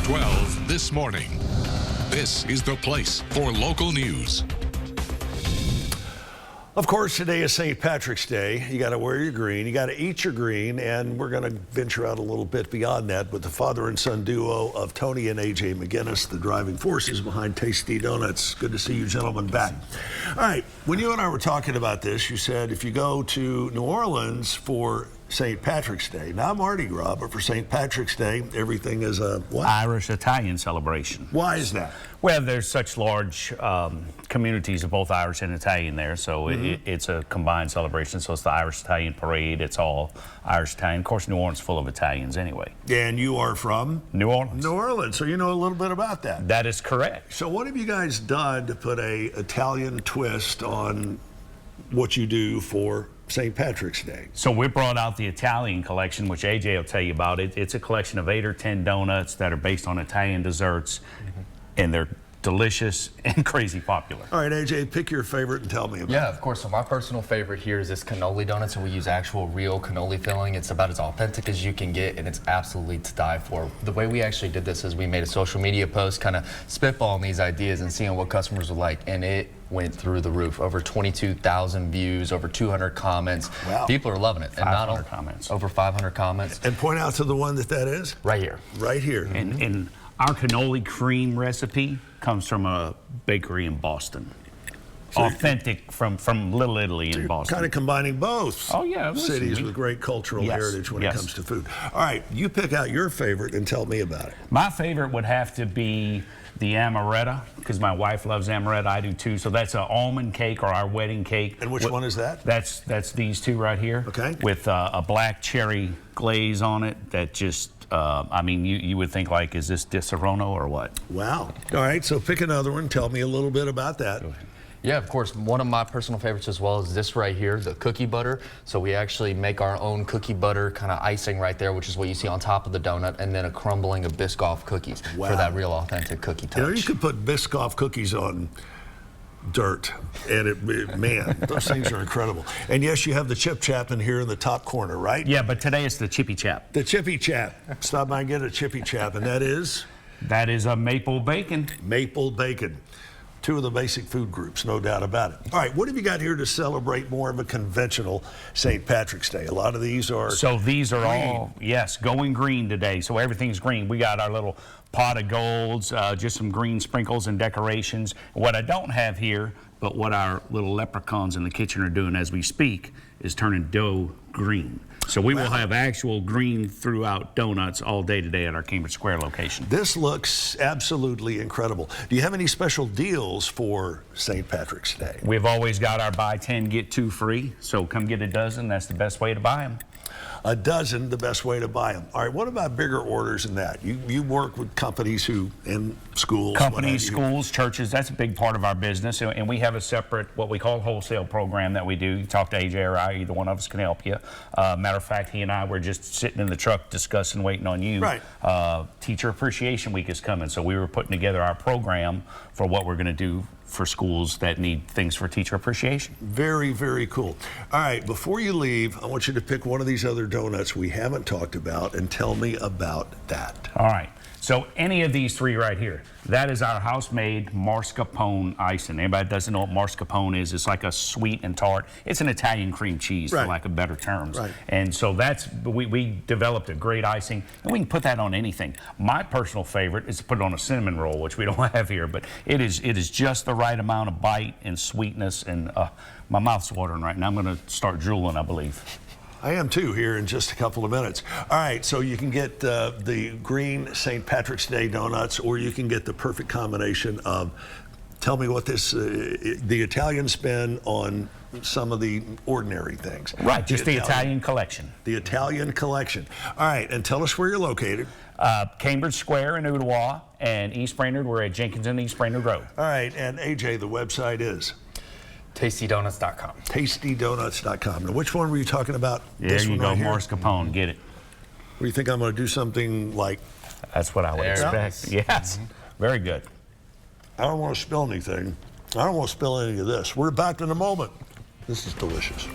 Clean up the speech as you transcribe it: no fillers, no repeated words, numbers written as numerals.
12 this morning. This is the place for local news. Of course, today is St. Patrick's Day. You got to wear your green, you got to eat your green, and we're going to venture out a little bit beyond that with the father and son duo of Tony and AJ McInnis, the driving forces behind Tasty Donuts. Good to see you gentlemen back. All right, when you and I were talking about this, you said if you go to New Orleans for St. Patrick's Day, not Mardi Gras, but for St. Patrick's Day, everything is a what? Irish-Italian celebration. Why is that? Well, there's such large communities of both Irish and Italian there, so it's a combined celebration. So it's the Irish-Italian parade. It's all Irish-Italian. Of course, New Orleans is full of Italians anyway. And you are from? New Orleans. New Orleans, so you know a little bit about that. That is correct. So what have you guys done to put a Italian twist on what you do for St. Patrick's Day? So we brought out the Italian collection, which AJ will tell you about. It's a collection of 8 or 10 donuts that are based on Italian desserts, and they're delicious and crazy popular. All right, AJ, pick your favorite and tell me about it. Yeah, of course. So my personal favorite here is this cannoli donut. So we use actual real cannoli filling. It's about as authentic as you can get, and it's absolutely to die for. The way we actually did this is we made a social media post kind of spitballing these ideas and seeing what customers would like, and it went through the roof. Over 22,000 views, over 200 comments. Wow. People are loving it. And 500 comments. Over 500 comments. And point out to the one that is? Right here. Right here. And our cannoli cream recipe comes from a bakery in Boston. So authentic from Little Italy in Boston. Kind of combining both cities with great cultural heritage when it comes to food. All right, you pick out your favorite and tell me about it. My favorite would have to be the amaretto, because my wife loves amaretto. I do too. So that's an almond cake, or our wedding cake. And which one is that? That's these two right here. Okay. With a black cherry glaze on it that just, I mean, you would think, like, is this Di Serono or what? Wow. All right, so pick another one. Tell me a little bit about that. Go ahead. Yeah, of course. One of my personal favorites as well is this right here, the cookie butter. So we actually make our own cookie butter kind of icing right there, which is what you see on top of the donut, and then a crumbling of Biscoff cookies for that real authentic cookie touch. You know, you could put Biscoff cookies on dirt, and man, those things are incredible. And yes, you have the Chip Chapman here in the top corner, right? Yeah, but today it's the Chippy Chap. The Chippy Chap. Stop by and get a Chippy Chap, and that is? That is a maple bacon. Maple bacon. Two of the basic food groups, no doubt about it. All right, what have you got here to celebrate more of a conventional St. Patrick's Day? A lot of these are So these are green. all, yes, going green today. So everything's green. We got our little pot of golds, just some green sprinkles and decorations. What I don't have here, but what our little leprechauns in the kitchen are doing as we speak, is turning dough green. So we will have actual green throughout donuts all day today at our Cambridge Square location. This looks absolutely incredible. Do you have any special deals for St. Patrick's Day? We've always got our buy 10, get 2 free. So come get a dozen. That's the best way to buy them. A dozen, the best way to buy them. All right, what about bigger orders than that? You work with companies and schools. Companies, schools, churches, that's a big part of our business. And we have a separate, what we call wholesale program that we do. You talk to AJ or I, either one of us can help you. Matter of fact, he and I were just sitting in the truck discussing, waiting on you. Right. Teacher Appreciation Week is coming, so we were putting together our program for what we're going to do for schools that need things for teacher appreciation. Very, very cool. All right, before you leave, I want you to pick one of these other donuts we haven't talked about and tell me about that. All right. So any of these 3 right here, that is our house-made mascarpone icing. Anybody that doesn't know what mascarpone is, it's like a sweet and tart. It's an Italian cream cheese, for lack of better terms. Right. And so that's, we developed a great icing, and we can put that on anything. My personal favorite is to put it on a cinnamon roll, which we don't have here, but it is just the right amount of bite and sweetness, and my mouth's watering right now. I'm going to start drooling, I believe. I am too, here in just a couple of minutes. All right, so you can get the green St. Patrick's Day donuts, or you can get the perfect combination of, tell me what this, the Italian spin on some of the ordinary things. Right, just the Italian collection. The Italian collection. All right, and tell us where you're located. Cambridge Square in Ooltewah, and East Brainerd. We're at Jenkins and East Brainerd Road. All right, and AJ, the website is? TastyDonuts.com. TastyDonuts.com. Now, which one were you talking about? There you go, mascarpone. Get it. What do you think I'm going to do something like? That's what I would expect. Yes. Very good. I don't want to spill anything. I don't want to spill any of this. We're back in a moment. This is delicious.